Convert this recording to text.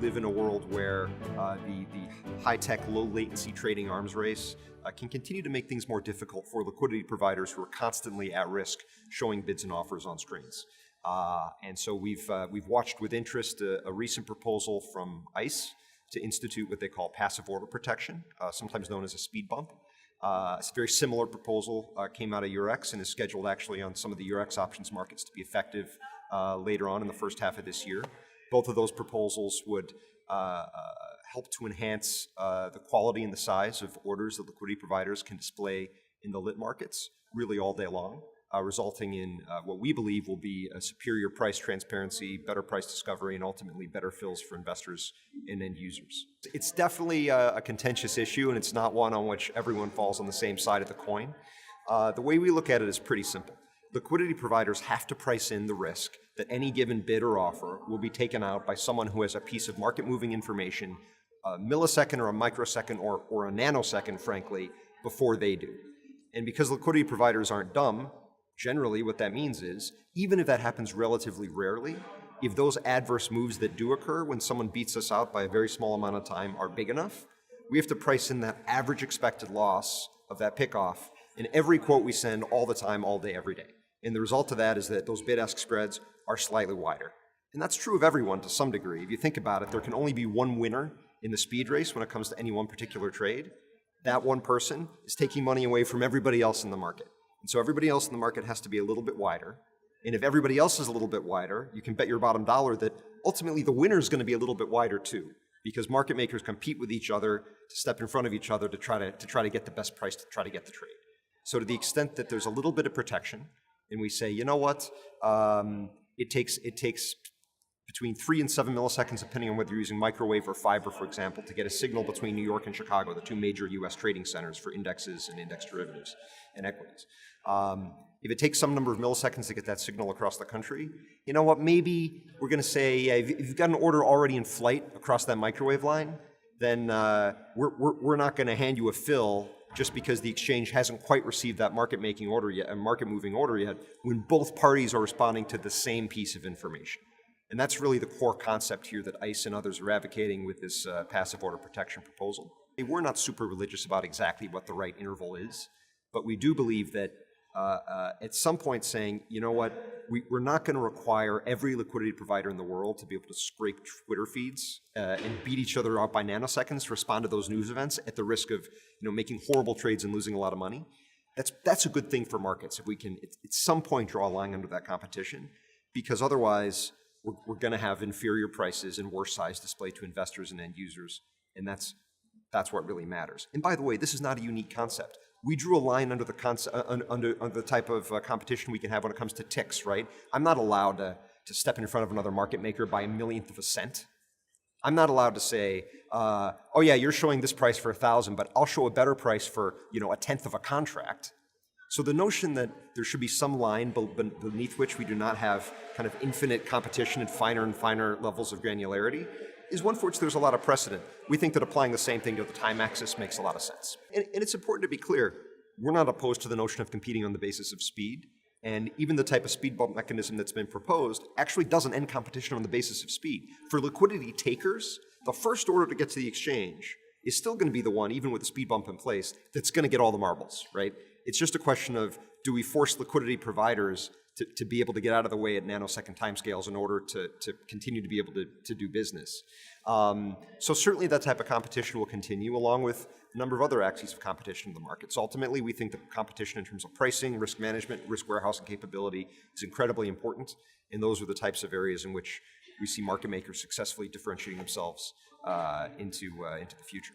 live in a world where the high-tech, low-latency trading arms race can continue to make things more difficult for liquidity providers who are constantly at risk showing bids and offers on screens. And so we've watched with interest a recent proposal from ICE to institute what they call passive order protection, sometimes known as a speed bump. A very similar proposal came out of Eurex and is scheduled actually on some of the Eurex options markets to be effective later on in the first half of this year. Both of those proposals would help to enhance the quality and the size of orders that liquidity providers can display in the lit markets really all day long, resulting in what we believe will be a superior price transparency, better price discovery, and ultimately better fills for investors and end users. It's definitely a contentious issue, and it's not one on which everyone falls on the same side of the coin. The way we look at it is pretty simple. Liquidity providers have to price in the risk that any given bid or offer will be taken out by someone who has a piece of market-moving information, a millisecond or a microsecond or a nanosecond, frankly, before they do. And because liquidity providers aren't dumb, generally what that means is, even if that happens relatively rarely, if those adverse moves that do occur when someone beats us out by a very small amount of time are big enough, we have to price in that average expected loss of that pickoff in every quote we send all the time, all day, every day. And the result of that is that those bid-ask spreads are slightly wider. And that's true of everyone to some degree. If you think about it, there can only be one winner in the speed race when it comes to any one particular trade. That one person is taking money away from everybody else in the market. And so everybody else in the market has to be a little bit wider. And if everybody else is a little bit wider, you can bet your bottom dollar that ultimately the winner is going to be a little bit wider too, because market makers compete with each other to step in front of each other to try to get the best price to try to get the trade. So to the extent that there's a little bit of protection, and we say, you know what, it takes between 3 and 7 milliseconds, depending on whether you're using microwave or fiber, for example, to get a signal between New York and Chicago, the two major US trading centers for indexes and index derivatives and equities. If it takes some number of milliseconds to get that signal across the country, you know what, maybe we're going to say, yeah, if you've got an order already in flight across that microwave line, then we're not going to hand you a fill just because the exchange hasn't quite received that market-making order yet, a market-moving order yet, when both parties are responding to the same piece of information. And that's really the core concept here that ICE and others are advocating with this passive order protection proposal. We're not super religious about exactly what the right interval is, but we do believe that at some point saying, you know what, we're not going to require every liquidity provider in the world to be able to scrape Twitter feeds and beat each other out by nanoseconds to respond to those news events at the risk of making horrible trades and losing a lot of money. That's a good thing for markets if we can at some point draw a line under that competition, because otherwise we're going to have inferior prices and worse size display to investors and end users, and that's what really matters. And by the way, this is not a unique concept. We drew a line under the type of competition we can have when it comes to ticks, right? I'm not allowed to step in front of another market maker by a millionth of a cent. I'm not allowed to say, oh yeah, you're showing this price for 1,000, but I'll show a better price for a tenth of a contract. So the notion that there should be some line beneath which we do not have kind of infinite competition at finer and finer levels of granularity is one for which there's a lot of precedent. We think that applying the same thing to the time axis makes a lot of sense. And it's important to be clear, we're not opposed to the notion of competing on the basis of speed. And even the type of speed bump mechanism that's been proposed actually doesn't end competition on the basis of speed. For liquidity takers, the first order to get to the exchange is still going to be the one, even with the speed bump in place, that's going to get all the marbles, right? It's just a question of, do we force liquidity providers to be able to get out of the way at nanosecond timescales in order to continue to be able to do business? So certainly that type of competition will continue, along with a number of other axes of competition in the markets. Ultimately, we think that competition in terms of pricing, risk management, risk warehousing capability is incredibly important, and those are the types of areas in which we see market makers successfully differentiating themselves into the future.